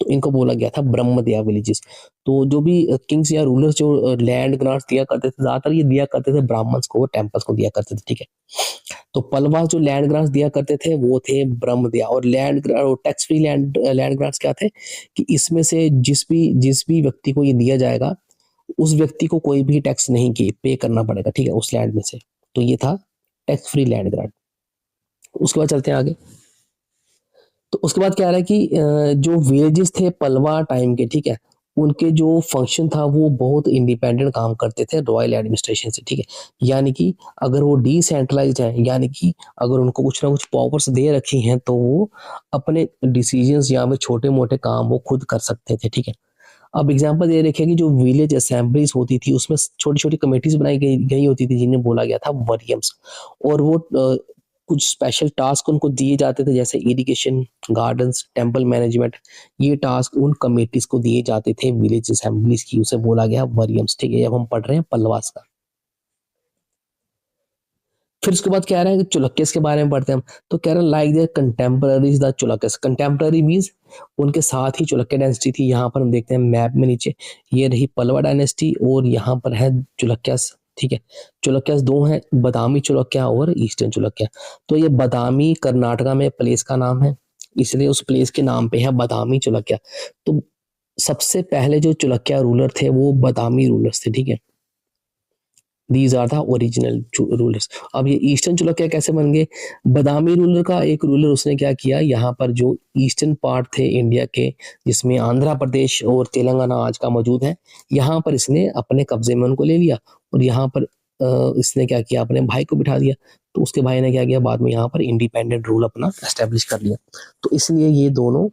तो इनको बोला गया था ब्रह्मदया विलेजेस। तो जो भी किंग्स या रूलर्स जो लैंड ग्रांट्स दिया करते थे, ज्यादातर ये दिया करते थे ब्राह्मण्स को, टेम्पल्स को दिया करते थे, ठीक है। तो पलवास जो लैंड ग्रांट्स दिया करते थे वो थे ब्रह्मदया, और tax free land land grants क्या थे कि इसमें से जिस भी व्यक्ति को ये दिया जाएगा, उस व्यक्ति को कोई भी टैक्स नहीं की पे करना पड़ेगा, ठीक है, उस लैंड में से। तो ये था टैक्स फ्री लैंड ग्रांट। उसके बाद चलते हैं आगे। तो उसके बाद क्या आ रहा है कि जो विलेजेस थे पलवा टाइम के, ठीक है, उनके जो फंक्शन था वो बहुत इंडिपेंडेंट काम करते थे रॉयल एडमिनिस्ट्रेशन से, ठीक है। यानी कि अगर वो डिसेंट्रलाइज्ड है, यानी कि अगर उनको कुछ ना कुछ पावर्स दे रखी हैं, तो वो अपने डिसीजंस या फिर छोटे मोटे काम वो खुद कर सकते थे, ठीक है। अब एग्जांपल ये देखिए कि जो विलेज असेंबलीज होती थी उसमें छोटी छोटी कमेटीज बनाई गई होती थी, जिन्हें बोला गया था वरियम्स, और वो कुछ स्पेशल टास्क उनको दिए जाते थे, जैसे इरिगेशन, गार्डन्स, टेंपल मैनेजमेंट। ये टास्क उन कमेटीज को दिए जाते थे विलेज असेंबलीज की, उसे बोला गया वरियम्स, ठीक है। अब हम पढ़ रहे हैं पल्लवास का। फिर उसके बाद क्या रहा है कि चुलक्केस के बारे में पढ़ते हैं हम। तो कह रहे हैं लाइक देयर कंटेम्पररीज द चुलक्केस। कंटेम्पररी मींस उनके साथ ही चुलक्के डायनेस्टी थी। यहाँ पर हम देखते हैं मैप में नीचे, ये रही पल्लवा डायनेस्टी और यहाँ पर है चुलक्यास, ठीक है। चुलक्यास दो हैं, बादामी चुलक्या और ईस्टर्न चुलक्या। तो ये बादामी कर्नाटका में प्लेस का नाम है, इसलिए उस प्लेस के नाम पे है बादामी चुलक्या। तो सबसे पहले जो चुलक्या रूलर थे वो बादामी रूलर्स थे, ठीक है। These are the original rulers. अब ये ईस्टर्न चुलक्या कैसे बन गए? बादामी रूलर का एक रूलर उसने क्या किया, यहाँ पर जो ईस्टर्न पार्ट थे इंडिया के, जिसमें आंध्र प्रदेश और तेलंगाना आज का मौजूद है, यहाँ पर इसने अपने कब्जे में उनको ले लिया, और यहाँ पर इसने क्या किया, अपने भाई को बिठा दिया। तो उसके भाई ने क्या किया, बाद में यहाँ पर इंडिपेंडेंट रूल अपना एस्टेब्लिश कर लिया। तो इसलिए ये दोनों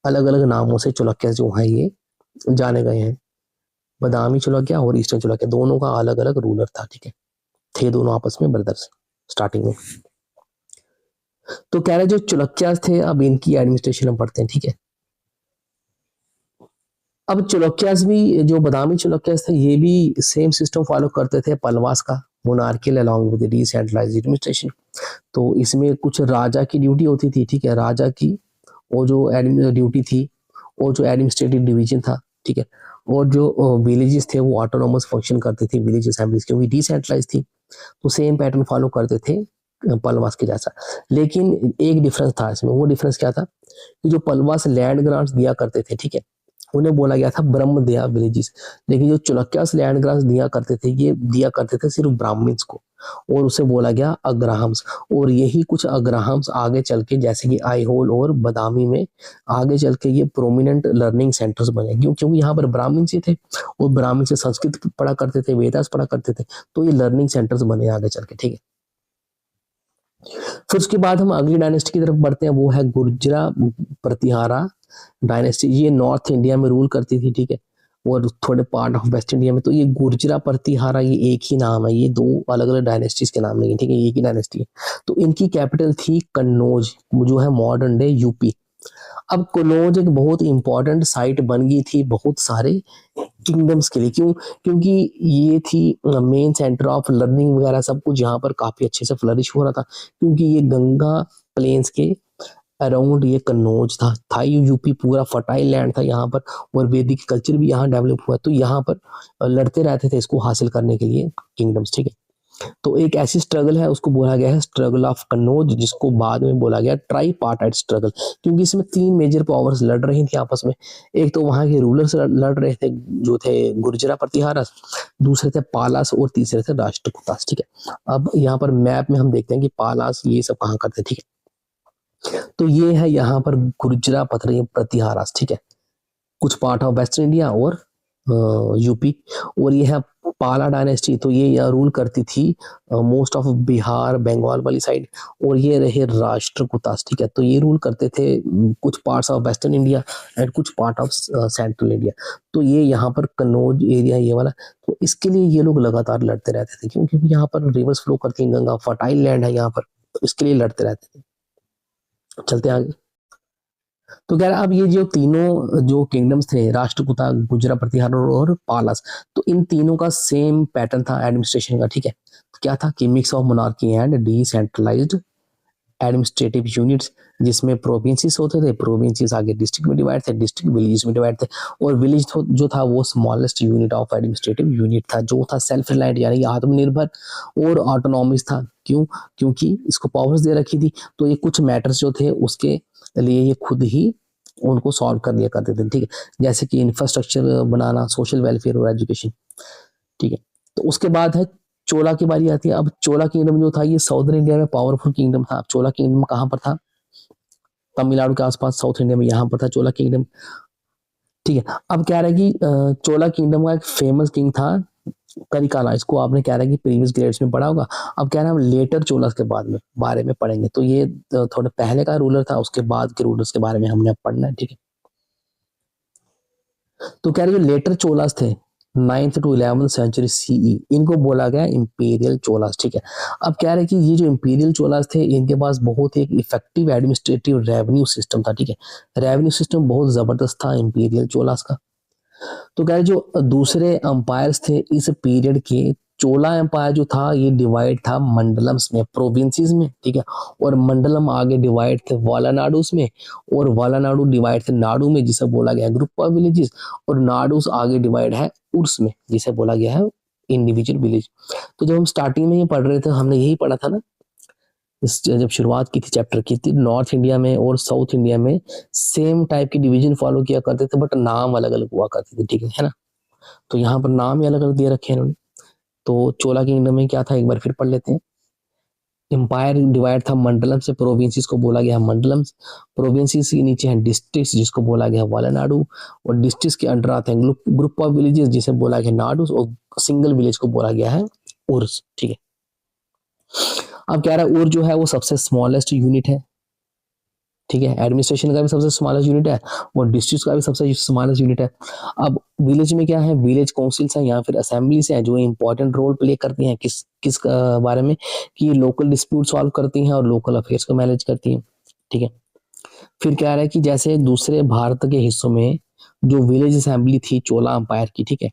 अलग अलग नामों से चुलक्या जो है ये जाने गए हैं। बादामी चुलक्या और ईस्टर्न चुलक्या दोनों का अलग अलग रूलर था, ठीक है, थे दोनों आपस में ब्रदर्स स्टार्टिंग में। तो कह रहे जो चुलक्यास थे, अब इनकी एडमिनिस्ट्रेशन हम पढ़ते हैं, ठीक है। अब चुलक्यास भी, जो बादामी चुलक्यास थे, ये भी सेम सिस्टम फॉलो करते थे पलवास का, monarchial along with decentralised administration. तो इसमें कुछ राजा की ड्यूटी होती थी, ठीक है, राजा की वो जो ड्यूटी थी, और जो एडमिनिस्ट्रेटिव डिवीजन था, ठीक है, और जो विलेजेस थे वो ऑटोनोमस फंक्शन करते थे विलेज असेंबलीज, क्योंकि डिसेंट्रलाइज थी। तो सेम पैटर्न फॉलो करते थे पलवास के जैसा। लेकिन एक डिफरेंस था इसमें, वो डिफरेंस क्या था कि जो पलवास लैंड ग्रांट्स दिया करते थे, ठीक है, उन्हें बोला गया था ब्रह्मदया विलेजेस। लेकिन जो चुलक्यास लैंड ग्रांट्स दिया करते थे, ये दिया करते थे सिर्फ ब्राह्मण्स को, और उसे बोला गया अग्रहाम्स। और यही कुछ अग्रहाम्स आगे चल के, जैसे कि आईहोल और बादामी में आगे चल के ये प्रोमिनेंट लर्निंग सेंटर्स बने, क्योंकि यहाँ पर ब्राह्मण ही थे, और ब्राह्मण से संस्कृत पढ़ा करते थे, वेदास पढ़ा करते थे, तो ये लर्निंग सेंटर्स बने आगे चल के, ठीक है। फिर उसके बाद हम अगली डायनेस्टी की तरफ बढ़ते हैं, वो है गुर्जरा प्रतिहारा डायनेस्टी। ये नॉर्थ इंडिया में रूल करती थी, ठीक है, और थोड़े पार्ट ऑफ वेस्ट इंडिया में। तो ये गुर्जरा प्रतिहारा, ये एक ही नाम है, ये दो अलग अलग डायनेस्टीज के नाम नहीं है, ठीक है, एक ही डायनेस्टी है। तो इनकी कैपिटल थी कन्नौज, जो है मॉडर्न डे यूपी। अब कन्नौज एक बहुत इंपॉर्टेंट साइट बन गई थी बहुत सारे किंगडम्स के लिए, क्योंकि ये थी मेन सेंटर ऑफ लर्निंग वगैरह, सब कुछ यहाँ पर काफी अच्छे से फ्लरिश हो रहा था, क्योंकि ये गंगा प्लेन्स के अराउंड ये कन्नौज था यूपी पूरा फर्टाइल लैंड था यहाँ पर, और वैदिक कल्चर भी यहाँ डेवलप हुआ। तो यहाँ पर लड़ते रहते थे इसको हासिल करने के लिए किंगडम्स, ठीक है। तो एक ऐसी स्ट्रगल है, उसको बोला गया है स्ट्रगल ऑफ कन्नौज, जिसको बाद में बोला गया ट्राईपार्टाइट स्ट्रगल, क्योंकि इसमें तीन मेजर पावर्स लड़ रही थी आपस में। एक तो वहां के रूलर्स लड़ रहे थे, जो थे गुर्जरा प्रतिहारस, दूसरे थे पालास, और तीसरे थे राष्ट्रकूटास, ठीक है। अब यहाँ पर मैप में हम देखते हैं कि पालास ये सब कहाँ करते, ठीक है। तो ये है यहाँ पर गुर्जरा प्रतिहारास, ठीक है, कुछ पार्ट ऑफ वेस्टर्न इंडिया और यूपी। और ये है पाला डायनेस्टी, तो ये रूल करती थी मोस्ट ऑफ बिहार बंगाल वाली साइड। और ये रहे राष्ट्रकूटास, ठीक है, तो ये रूल करते थे कुछ parts of western India and कुछ पार्ट ऑफ सेंट्रल इंडिया। तो ये यहाँ पर कन्नौज एरिया ये वाला, तो इसके लिए ये लोग लगातार लड़ते रहते थे, क्योंकि यहाँ पर रिवर्स फ्लो करती है गंगा, फर्टाइल लैंड है यहाँ पर, तो इसके लिए लड़ते रहते थे। चलते आगे। तो कह रहा अब ये जो तीनों जो किंगडम्स थे, राष्ट्रकूटा, गुजरा प्रतिहार और पालस, तो इन तीनों का सेम पैटर्न था एडमिनिस्ट्रेशन का, ठीक है। तो क्या था कि mix of monarchy and decentralised administrative units, जिसमें प्रोविंसेस होते थे, प्रोविंसेस आगे डिस्ट्रिक्ट में डिवाइड थे, डिस्ट्रिक्ट विलेज में डिवाइड थे, और विलेज जो था वो smallest unit of administrative unit था, जो था सेल्फ रिलायंट यानी आत्मनिर्भर और ऑटोनॉमिस था। क्यों? क्योंकि इसको पावर्स दे रखी थी, तो ये कुछ मैटर्स जो थे उसके लिए ये खुद ही उनको सॉल्व कर लिया करते थे, ठीक है, जैसे कि इंफ्रास्ट्रक्चर बनाना, सोशल वेलफेयर और एजुकेशन, ठीक है। तो उसके बाद है चोला की बारी आती है। अब चोला किंगडम जो था ये साउदर्न इंडिया में पावरफुल किंगडम था। चोला किंगडम कहाँ पर था? तमिलनाडु के आसपास साउथ इंडिया में, यहाँ पर था चोला किंगडम, ठीक है। अब कह रहा है कि चोला किंगडम का एक फेमस किंग था करिकाला, इसको आपने कह रहा है कि प्रीवियस ग्रेड्स में पढ़ा होगा। अब कह रहा है हम लेटर चोलास के बाद में बारे में पढ़ेंगे, तो ये थोड़े पहले का रूलर था, उसके बाद के रूलर्स के बारे में हमने अब पढ़ना है, ठीक है। तो कह रहे जो लेटर चोलास थे 9th to 11th century CE, इनको बोला गया इंपीरियल चोलास, ठीक है। अब कह रहे कि ये जो इंपीरियल चोलास थे इनके पास बहुत एक इफेक्टिव एडमिनिस्ट्रेटिव रेवेन्यू सिस्टम था, ठीक है, रेवेन्यू सिस्टम बहुत जबरदस्त था इंपीरियल चोलास का। तो कह रहे जो दूसरे अंपायर्स थे इस पीरियड के, चोला एम्पायर जो था ये डिवाइड था मंडलम्स में, प्रोविंसेस में, ठीक है, और मंडलम आगे डिवाइड थे वालानाडुस में, और वालानाडु डिवाइड थे नाडु में, जिसे बोला गया ग्रुप ऑफ विलेजेस, और नाडुस आगे डिवाइड है उर्स में, जिसे बोला गया है इंडिविजुअल विलेज। तो जब हम स्टार्टिंग में ये पढ़ रहे थे हमने यही पढ़ा था ना, जब शुरुआत की थी चैप्टर की थी, नॉर्थ इंडिया में और साउथ इंडिया में सेम टाइप की डिवीजन फॉलो किया करते थे, बट नाम अलग अलग हुआ करते थे, ठीक है ना। तो यहाँ पर नाम ही अलग अलग दे रखे हैं इन्होंने। तो चोला किंगडम में क्या था एक बार फिर पढ़ लेते हैं। एम्पायर डिवाइड था मंडलम से, प्रोविंसेस को बोला गया मंडलम्स, प्रोविंसेस के नीचे है डिस्ट्रिक्ट्स जिसको बोला गया वालानाडु, और डिस्ट्रिक्ट्स के अंडर आते हैं ग्रुप ऑफ विलेजेस जिसे बोला गया नाडुस, और सिंगल विलेज को बोला गया है उर्स, ठीक है। अब कह रहा है उर जो है वो सबसे स्मॉलेस्ट यूनिट है, ठीक है, एडमिनिस्ट्रेशन का भी सबसे स्मॉलेस्ट यूनिट है और डिस्ट्रिक्ट का भी सबसे स्मॉलेस्ट यूनिट है। अब विलेज में क्या है, विलेज काउंसिल्स हैं या फिर असेंबलीज हैं जो इंपॉर्टेंट रोल प्ले करती हैं किस किस बारे में, कि लोकल डिस्प्यूट सॉल्व करती हैं और लोकल अफेयर्स को मैनेज करती हैं, ठीक है। फिर क्या रहा है कि जैसे दूसरे भारत के हिस्सों में जो विलेज असेंबली थी चोला अंपायर की, ठीक है,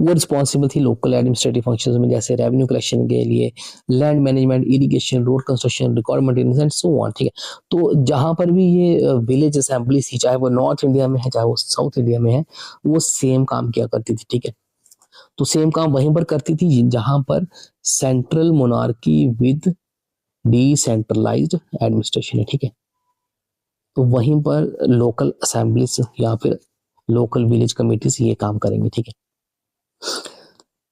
वो रिस्पॉन्सिबल थी लोकल एडमिनिस्ट्रेटिव फंक्शंस में, जैसे रेवेन्यू कलेक्शन के लिए, land management, irrigation, road construction, record maintenance and so on, ठीक है। तो जहां पर भी ये विलेज असेंबली थी, चाहे वो नॉर्थ इंडिया में है चाहे वो साउथ इंडिया में है, वो सेम काम किया करती थी, ठीक है। तो सेम काम वहीं पर करती थी जहां पर central monarchy with decentralised administration है, ठीक है। तो वहीं पर लोकल असेंबलीज या फिर लोकल विलेज कमिटीज ये काम करेंगे, ठीक है।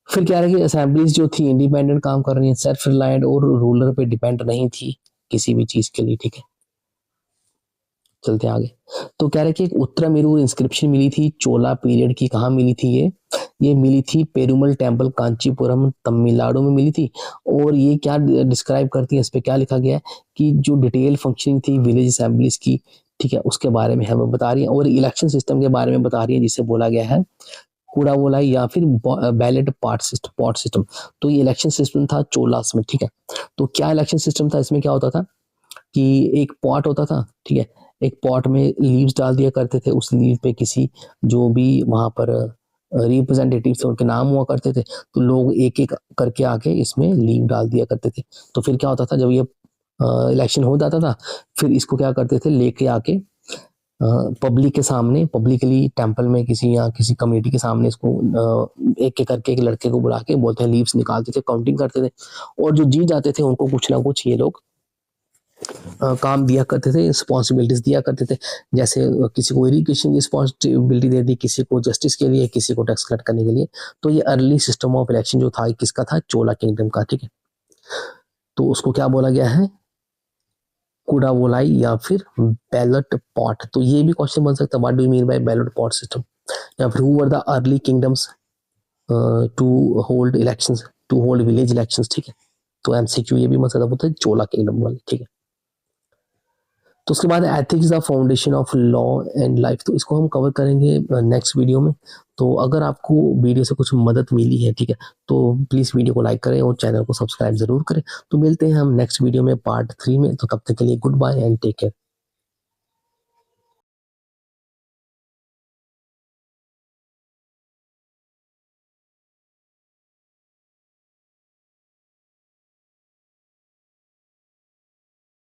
फिर क्या रहा कि असेंबलीज जो थी इंडिपेंडेंट काम कर रही है, सेल्फ रिलायंट और रूलर पे डिपेंड नहीं थी किसी भी चीज के लिए, ठीक है। चलते आगे। तो कह रहे कि एक उत्तरामेरूर इंस्क्रिप्शन मिली थी चोला पीरियड की, कहाँ मिली थी ये मिली थी पेरुमल टेम्पल कांचीपुरम तमिलनाडु में मिली थी। और ये क्या डिस्क्राइब करती है, इस पे क्या लिखा गया है कि जो डिटेल फंक्शनिंग थी विलेज असेंबलीज की, ठीक है, उसके बारे में हमें बता रही है, और इलेक्शन सिस्टम के बारे में बता रही है जिसे बोला गया है कूड़ा बोला या फिर बैलेट पॉट सिस्टम। तो ये इलेक्शन सिस्टम था चोलास में, ठीक है। तो क्या इलेक्शन सिस्टम था, इसमें क्या होता था कि एक पॉट होता था, ठीक है, एक पॉट में लीव्स डाल दिया करते थे, उस लीव पे किसी जो भी वहां पर रिप्रेजेंटेटिव थे उनके नाम हुआ करते थे, तो लोग एक एक करके आके इसमें लीव डाल दिया करते थे। तो फिर क्या होता था जब ये इलेक्शन हो जाता था, फिर इसको क्या करते थे लेके आके पब्लिक के सामने, पब्लिकली टेंपल में किसी या किसी कम्युनिटी के सामने इसको एक एक करके एक लड़के को बुला के बोलते हैं लीव्स निकालते थे, काउंटिंग करते थे, और जो जीत जाते थे उनको कुछ ना कुछ ये लोग काम दिया करते थे, रिस्पॉन्सिबिलिटीज दिया करते थे। जैसे किसी को इरिगेशन की रिस्पॉन्सिबिलिटी दे दी, किसी को जस्टिस के लिए, किसी को टैक्स कलेक्ट करने के लिए। तो ये अर्ली सिस्टम ऑफ इलेक्शन जो था किसका था, चोला किंगडम का, ठीक है। तो उसको क्या बोला गया है, कुडावोलाई या फिर बैलेट पॉट। तो ये भी क्वेश्चन बन सकता है, what do you mean by ballot pot system. या फिर who were the early kingdoms to hold elections, to hold village elections, ठीक है। तो एमसीक्यू ये भी बन सकता है, बोलते हैं चोला किंगडम वाले, ठीक है। तो उसके बाद ethics the foundation of law and life, तो इसको हम कवर करेंगे नेक्स्ट वीडियो में। तो अगर आपको वीडियो से कुछ मदद मिली है, ठीक है, तो प्लीज़ वीडियो को लाइक करें और चैनल को सब्सक्राइब जरूर करें। तो मिलते हैं हम नेक्स्ट वीडियो में पार्ट 3 में। तो तब तक के लिए goodbye and take care.